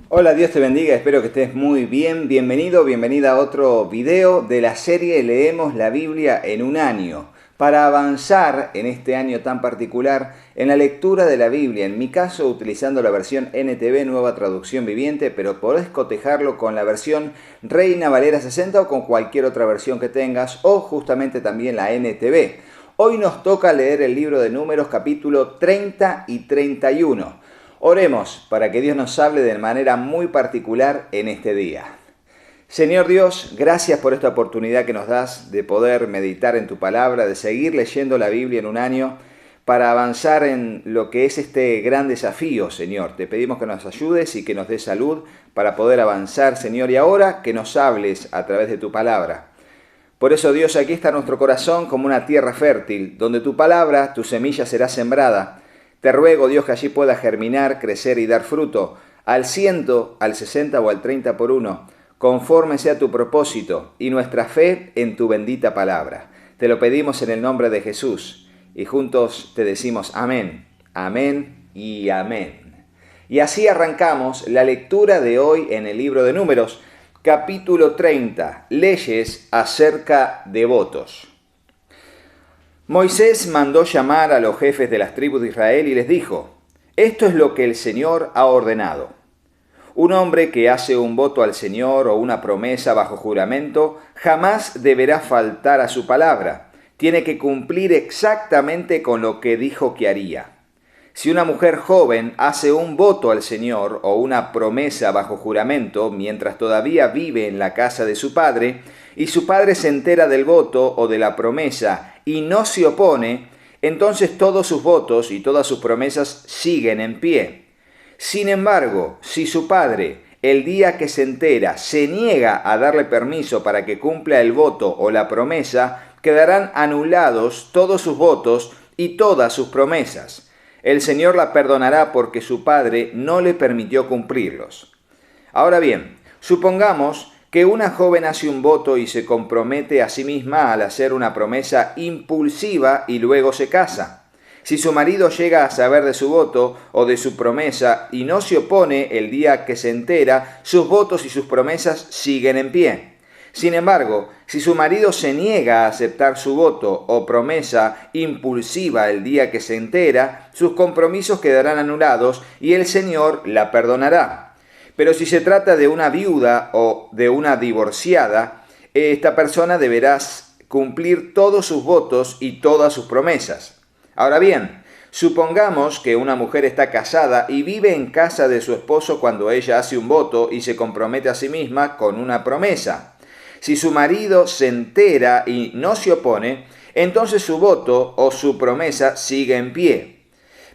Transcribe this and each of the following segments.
Hola, Dios te bendiga, espero que estés muy bien. Bienvenido, bienvenida a otro video de la serie Leemos la Biblia en un año. Para avanzar en este año tan particular en la lectura de la Biblia, en mi caso utilizando la versión NTV, Nueva Traducción Viviente, pero podés cotejarlo con la versión Reina Valera 60 o con cualquier otra versión que tengas, o justamente también la NTV. Hoy nos toca leer el libro de Números capítulo 30 y 31. Oremos para que Dios nos hable de manera muy particular en este día. Señor Dios, gracias por esta oportunidad que nos das de poder meditar en tu palabra, de seguir leyendo la Biblia en un año para avanzar en lo que es este gran desafío, Señor. Te pedimos que nos ayudes y que nos des salud para poder avanzar, Señor, y ahora que nos hables a través de tu palabra. Por eso, Dios, aquí está nuestro corazón como una tierra fértil, donde tu palabra, tu semilla será sembrada. Te ruego, Dios, que allí pueda germinar, crecer y dar fruto, al 100, al 60 o al 30 por uno, conforme sea tu propósito y nuestra fe en tu bendita palabra. Te lo pedimos en el nombre de Jesús y juntos te decimos amén, amén y amén. Y así arrancamos la lectura de hoy en el libro de Números, capítulo 30, leyes acerca de votos. Moisés mandó llamar a los jefes de las tribus de Israel y les dijo: esto es lo que el Señor ha ordenado. Un hombre que hace un voto al Señor o una promesa bajo juramento jamás deberá faltar a su palabra. Tiene que cumplir exactamente con lo que dijo que haría. Si una mujer joven hace un voto al Señor o una promesa bajo juramento mientras todavía vive en la casa de su padre, y su padre se entera del voto o de la promesa y no se opone, entonces todos sus votos y todas sus promesas siguen en pie. Sin embargo, si su padre, el día que se entera, se niega a darle permiso para que cumpla el voto o la promesa, quedarán anulados todos sus votos y todas sus promesas. El Señor la perdonará porque su padre no le permitió cumplirlos. Ahora bien, supongamos que una joven hace un voto y se compromete a sí misma al hacer una promesa impulsiva y luego se casa. Si su marido llega a saber de su voto o de su promesa y no se opone el día que se entera, sus votos y sus promesas siguen en pie. Sin embargo, si su marido se niega a aceptar su voto o promesa impulsiva el día que se entera, sus compromisos quedarán anulados y el Señor la perdonará. Pero si se trata de una viuda o de una divorciada, esta persona deberá cumplir todos sus votos y todas sus promesas. Ahora bien, supongamos que una mujer está casada y vive en casa de su esposo cuando ella hace un voto y se compromete a sí misma con una promesa. Si su marido se entera y no se opone, entonces su voto o su promesa sigue en pie.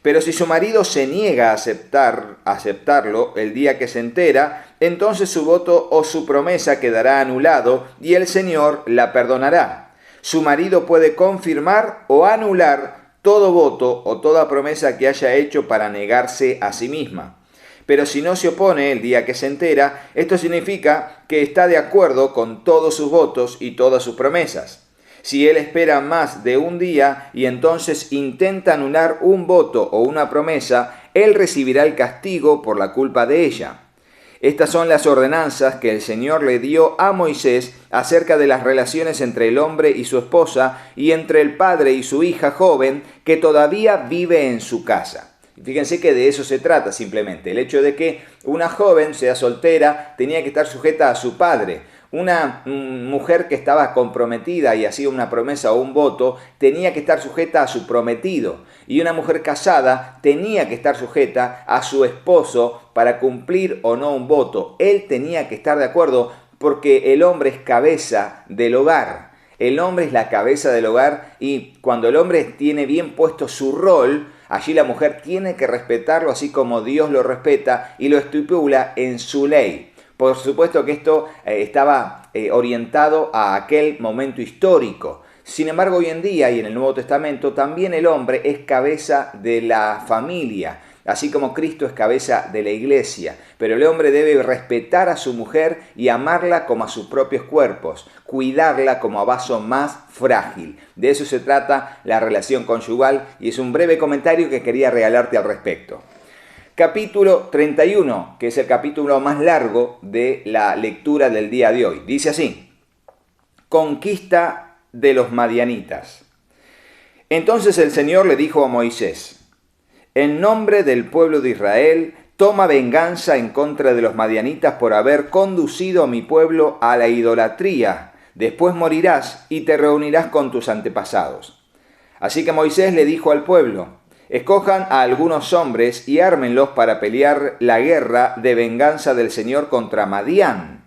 Pero si su marido se niega a aceptarlo el día que se entera, entonces su voto o su promesa quedará anulado y el Señor la perdonará. Su marido puede confirmar o anular todo voto o toda promesa que haya hecho para negarse a sí misma. Pero si no se opone el día que se entera, esto significa que está de acuerdo con todos sus votos y todas sus promesas. Si él espera más de un día y entonces intenta anular un voto o una promesa, él recibirá el castigo por la culpa de ella. Estas son las ordenanzas que el Señor le dio a Moisés acerca de las relaciones entre el hombre y su esposa y entre el padre y su hija joven que todavía vive en su casa. Fíjense que de eso se trata simplemente, el hecho de que una joven, sea soltera, tenía que estar sujeta a su padre. Una mujer que estaba comprometida y hacía una promesa o un voto, tenía que estar sujeta a su prometido. Y una mujer casada tenía que estar sujeta a su esposo para cumplir o no un voto. Él tenía que estar de acuerdo porque el hombre es cabeza del hogar. El hombre es la cabeza del hogar y cuando el hombre tiene bien puesto su rol, allí la mujer tiene que respetarlo así como Dios lo respeta y lo estipula en su ley. Por supuesto que esto estaba orientado a aquel momento histórico. Sin embargo, hoy en día y en el Nuevo Testamento también el hombre es cabeza de la familia, así como Cristo es cabeza de la iglesia. Pero el hombre debe respetar a su mujer y amarla como a sus propios cuerpos, cuidarla como a vaso más frágil. De eso se trata la relación conyugal y es un breve comentario que quería regalarte al respecto. capítulo 31, que es el capítulo más largo de la lectura del día de hoy. Dice así: conquista de los madianitas. Entonces el Señor le dijo a Moisés: en nombre del pueblo de Israel, toma venganza en contra de los madianitas por haber conducido a mi pueblo a la idolatría. Después morirás y te reunirás con tus antepasados. Así que Moisés le dijo al pueblo: escojan a algunos hombres y ármenlos para pelear la guerra de venganza del Señor contra Madián.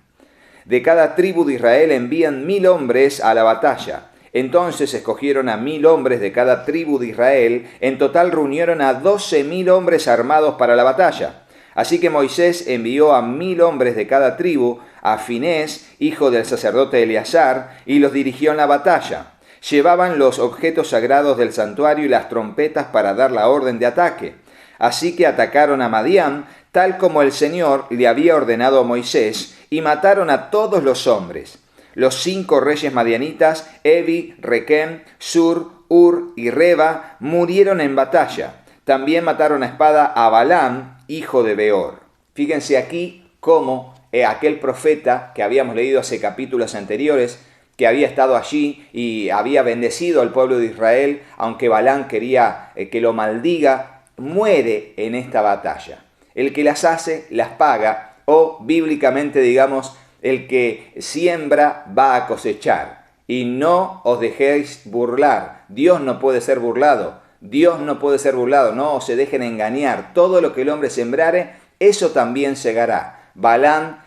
De cada tribu de Israel envían 1000 hombres a la batalla. Entonces escogieron a 1000 hombres de cada tribu de Israel. En total reunieron a 12.000 hombres armados para la batalla. Así que Moisés envió a 1000 hombres de cada tribu, a Finés, hijo del sacerdote Eleazar, y los dirigió en la batalla. Llevaban los objetos sagrados del santuario y las trompetas para dar la orden de ataque. Así que atacaron a Madián, tal como el Señor le había ordenado a Moisés, y mataron a todos los hombres. Los 5 reyes madianitas, Evi, Requem, Sur, Ur y Reba, murieron en batalla. También mataron a espada a Balaam, hijo de Beor. Fíjense aquí cómo aquel profeta que habíamos leído hace capítulos anteriores, que había estado allí y había bendecido al pueblo de Israel, aunque Balaam quería que lo maldiga, muere en esta batalla. El que las hace, las paga, o bíblicamente digamos, el que siembra va a cosechar. Y no os dejéis burlar. Dios no puede ser burlado. Dios no puede ser burlado. No se dejen engañar. Todo lo que el hombre sembrare, eso también segará. Balaam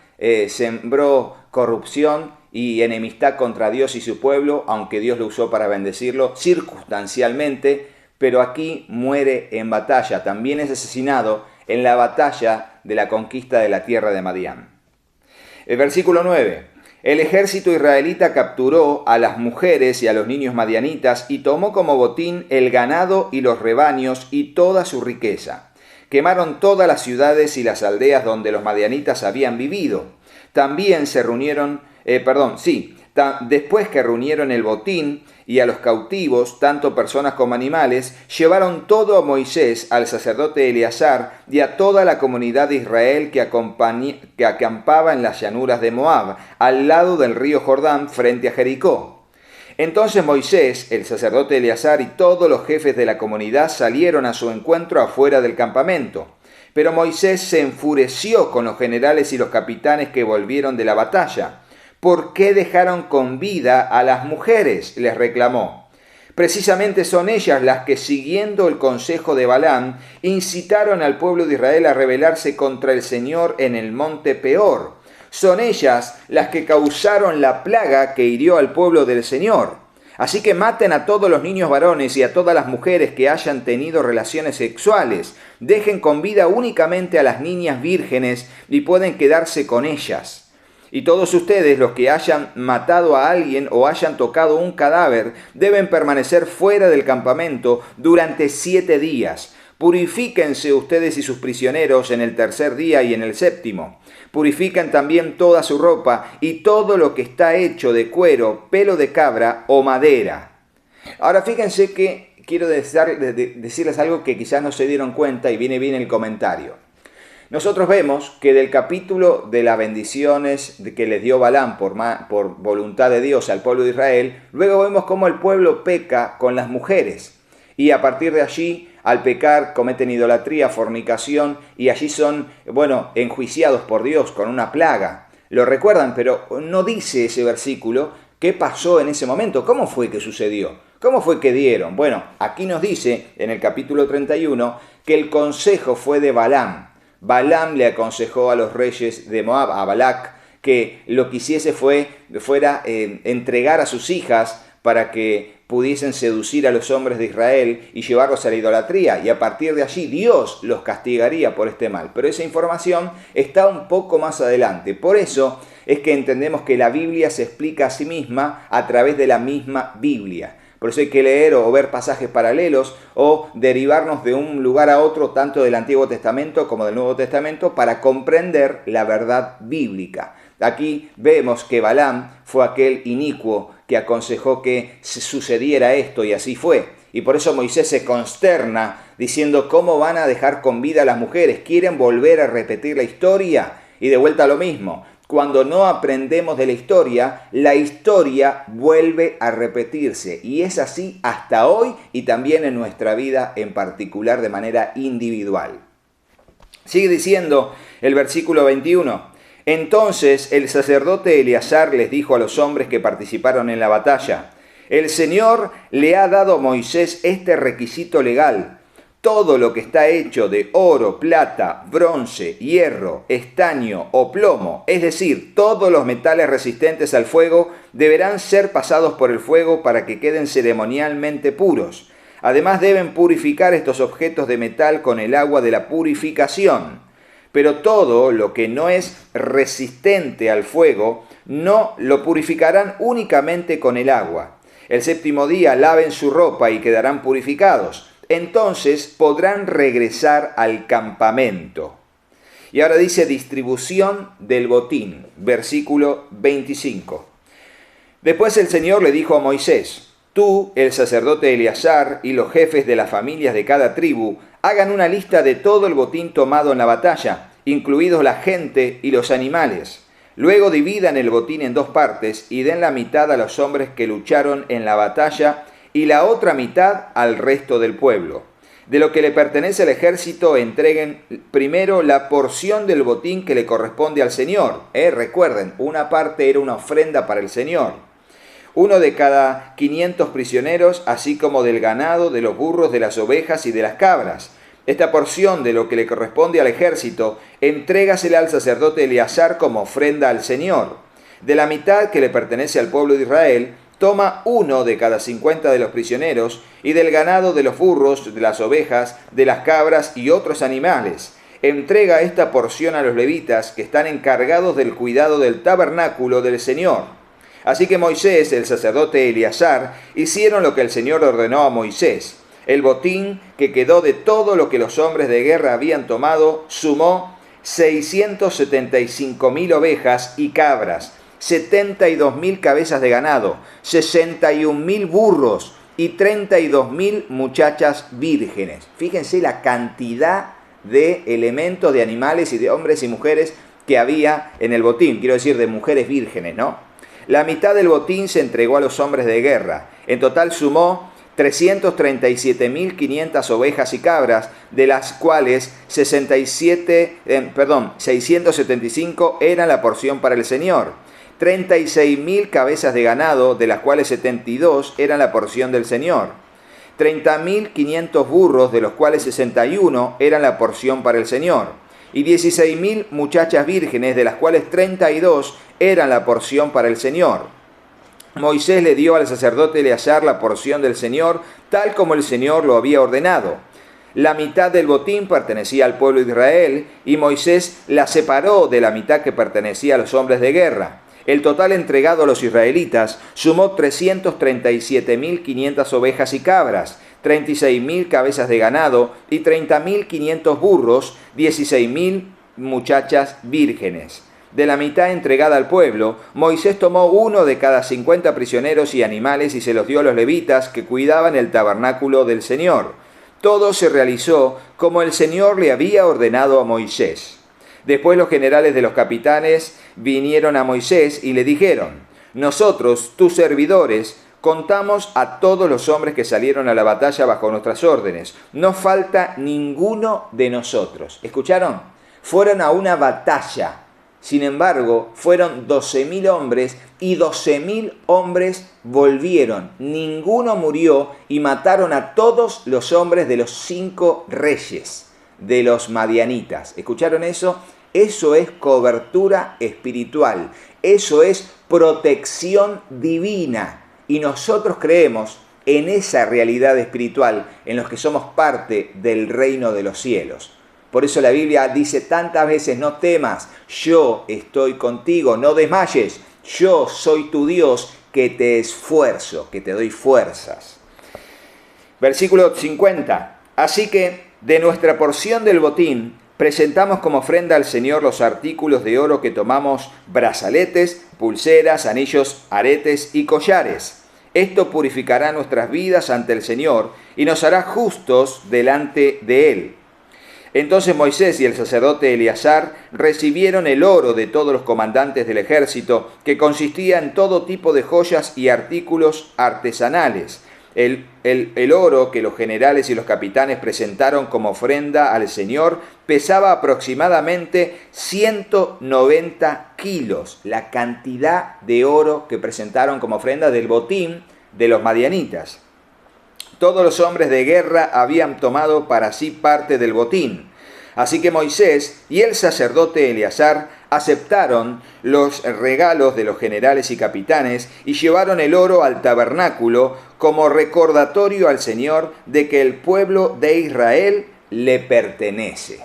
sembró corrupción y enemistad contra Dios y su pueblo, aunque Dios lo usó para bendecirlo circunstancialmente, pero aquí muere en batalla. También es asesinado en la batalla de la conquista de la tierra de Madián. El versículo 9. El ejército israelita capturó a las mujeres y a los niños madianitas y tomó como botín el ganado y los rebaños y toda su riqueza. Quemaron todas las ciudades y las aldeas donde los madianitas habían vivido. También se reunieron, después que reunieron el botín y a los cautivos, tanto personas como animales, llevaron todo a Moisés, al sacerdote Eleazar y a toda la comunidad de Israel que acampaba en las llanuras de Moab, al lado del río Jordán, frente a Jericó. Entonces Moisés, el sacerdote Eleazar y todos los jefes de la comunidad salieron a su encuentro afuera del campamento. Pero Moisés se enfureció con los generales y los capitanes que volvieron de la batalla. ¿Por qué dejaron con vida a las mujeres?, les reclamó. Precisamente son ellas las que, siguiendo el consejo de Balaam, incitaron al pueblo de Israel a rebelarse contra el Señor en el monte Peor. Son ellas las que causaron la plaga que hirió al pueblo del Señor. Así que maten a todos los niños varones y a todas las mujeres que hayan tenido relaciones sexuales. Dejen con vida únicamente a las niñas vírgenes y pueden quedarse con ellas. Y todos ustedes, los que hayan matado a alguien o hayan tocado un cadáver, deben permanecer fuera del campamento durante 7 días. Purifíquense ustedes y sus prisioneros en el 3er día y en el 7º. Purifiquen también toda su ropa y todo lo que está hecho de cuero, pelo de cabra o madera. Ahora fíjense que quiero decirles algo que quizás no se dieron cuenta y viene bien el comentario. Nosotros vemos que del capítulo de las bendiciones que les dio Balaam por voluntad de Dios al pueblo de Israel, luego vemos cómo el pueblo peca con las mujeres. Y a partir de allí, al pecar, cometen idolatría, fornicación, y allí son, enjuiciados por Dios con una plaga. Lo recuerdan, pero no dice ese versículo qué pasó en ese momento, cómo fue que sucedió, cómo fue que dieron. Bueno, aquí nos dice en el capítulo 31 que el consejo fue de Balaam. Balaam le aconsejó a los reyes de Moab, a Balac, que lo que hiciese fuera entregar a sus hijas para que pudiesen seducir a los hombres de Israel y llevarlos a la idolatría, y a partir de allí Dios los castigaría por este mal. Pero esa información está un poco más adelante. Por eso es que entendemos que la Biblia se explica a sí misma a través de la misma Biblia. Por eso hay que leer o ver pasajes paralelos o derivarnos de un lugar a otro, tanto del Antiguo Testamento como del Nuevo Testamento, para comprender la verdad bíblica. Aquí vemos que Balaam fue aquel inicuo que aconsejó que sucediera esto, y así fue. Y por eso Moisés se consterna diciendo cómo van a dejar con vida a las mujeres. ¿Quieren volver a repetir la historia? Y de vuelta a lo mismo. Cuando no aprendemos de la historia vuelve a repetirse. Y es así hasta hoy y también en nuestra vida en particular de manera individual. Sigue diciendo el versículo 21. Entonces el sacerdote Eleazar les dijo a los hombres que participaron en la batalla: el Señor le ha dado a Moisés este requisito legal. Todo lo que está hecho de oro, plata, bronce, hierro, estaño o plomo, es decir, todos los metales resistentes al fuego, deberán ser pasados por el fuego para que queden ceremonialmente puros. Además deben purificar estos objetos de metal con el agua de la purificación. Pero todo lo que no es resistente al fuego, no lo purificarán únicamente con el agua. El séptimo día laven su ropa y quedarán purificados. Entonces podrán regresar al campamento. Y ahora dice distribución del botín, versículo 25. Después el Señor le dijo a Moisés: tú, el sacerdote Eleazar y los jefes de las familias de cada tribu, hagan una lista de todo el botín tomado en la batalla, incluidos la gente y los animales. Luego dividan el botín en dos partes y den la mitad a los hombres que lucharon en la batalla y la otra mitad al resto del pueblo. De lo que le pertenece al ejército, entreguen primero la porción del botín que le corresponde al Señor. Recuerden, una parte era una ofrenda para el Señor. Uno de cada 500 prisioneros, así como del ganado, de los burros, de las ovejas y de las cabras. Esta porción de lo que le corresponde al ejército, entrégasela al sacerdote Eleazar como ofrenda al Señor. De la mitad que le pertenece al pueblo de Israel, toma uno de cada 50 de los prisioneros, y del ganado, de los burros, de las ovejas, de las cabras y otros animales. Entrega esta porción a los levitas, que están encargados del cuidado del tabernáculo del Señor. Así que Moisés, el sacerdote Eleazar, hicieron lo que el Señor ordenó a Moisés. El botín que quedó de todo lo que los hombres de guerra habían tomado sumó 675.000 ovejas y cabras, 72.000 cabezas de ganado, 61.000 burros y 32.000 muchachas vírgenes. Fíjense la cantidad de elementos, de animales y de hombres y mujeres que había en el botín. Quiero decir, de mujeres vírgenes, ¿no? La mitad del botín se entregó a los hombres de guerra. En total sumó 337.500 ovejas y cabras, de las cuales 675 eran la porción para el Señor. 36.000 cabezas de ganado, de las cuales 72 eran la porción del Señor. 30.500 burros, de los cuales 61 eran la porción para el Señor. Y 16.000 muchachas vírgenes, de las cuales 32 eran la porción para el Señor. Moisés le dio al sacerdote Eleazar la porción del Señor, tal como el Señor lo había ordenado. La mitad del botín pertenecía al pueblo de Israel, y Moisés la separó de la mitad que pertenecía a los hombres de guerra. El total entregado a los israelitas sumó 337.500 ovejas y cabras, 36.000 cabezas de ganado y 30.500 burros, 16.000 muchachas vírgenes. De la mitad entregada al pueblo, Moisés tomó uno de cada 50 prisioneros y animales y se los dio a los levitas que cuidaban el tabernáculo del Señor. Todo se realizó como el Señor le había ordenado a Moisés. Después los generales de los capitanes vinieron a Moisés y le dijeron: nosotros, tus servidores, contamos a todos los hombres que salieron a la batalla bajo nuestras órdenes. No falta ninguno de nosotros. ¿Escucharon? Fueron a una batalla. Sin embargo, fueron 12.000 hombres y 12.000 hombres volvieron. Ninguno murió y mataron a todos los hombres de los 5 reyes de los madianitas. ¿Escucharon eso? Eso es cobertura espiritual. Eso es protección divina. Y nosotros creemos en esa realidad espiritual en los que somos parte del reino de los cielos. Por eso la Biblia dice tantas veces: no temas, yo estoy contigo, no desmayes, yo soy tu Dios que te esfuerzo, que te doy fuerzas. Versículo 50. Así que de nuestra porción del botín presentamos como ofrenda al Señor los artículos de oro que tomamos: brazaletes, pulseras, anillos, aretes y collares. Esto purificará nuestras vidas ante el Señor y nos hará justos delante de Él. Entonces Moisés y el sacerdote Eleazar recibieron el oro de todos los comandantes del ejército, que consistía en todo tipo de joyas y artículos artesanales. El oro que los generales y los capitanes presentaron como ofrenda al Señor pesaba aproximadamente 190 kilos, la cantidad de oro que presentaron como ofrenda del botín de los madianitas. Todos los hombres de guerra habían tomado para sí parte del botín. Así que Moisés y el sacerdote Eleazar aceptaron los regalos de los generales y capitanes y llevaron el oro al tabernáculo como recordatorio al Señor de que el pueblo de Israel le pertenece.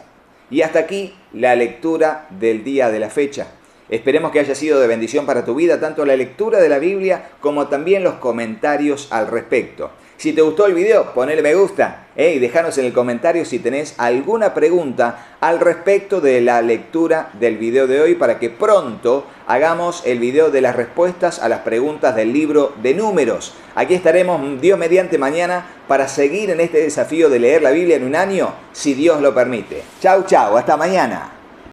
Y hasta aquí la lectura del día de la fecha. Esperemos que haya sido de bendición para tu vida, tanto la lectura de la Biblia como también los comentarios al respecto. Si te gustó el video, ponle me gusta y déjanos en el comentario si tenés alguna pregunta al respecto de la lectura del video de hoy, para que pronto hagamos el video de las respuestas a las preguntas del libro de Números. Aquí estaremos, Dios mediante, mañana para seguir en este desafío de leer la Biblia en un año, si Dios lo permite. Chau, chau, hasta mañana.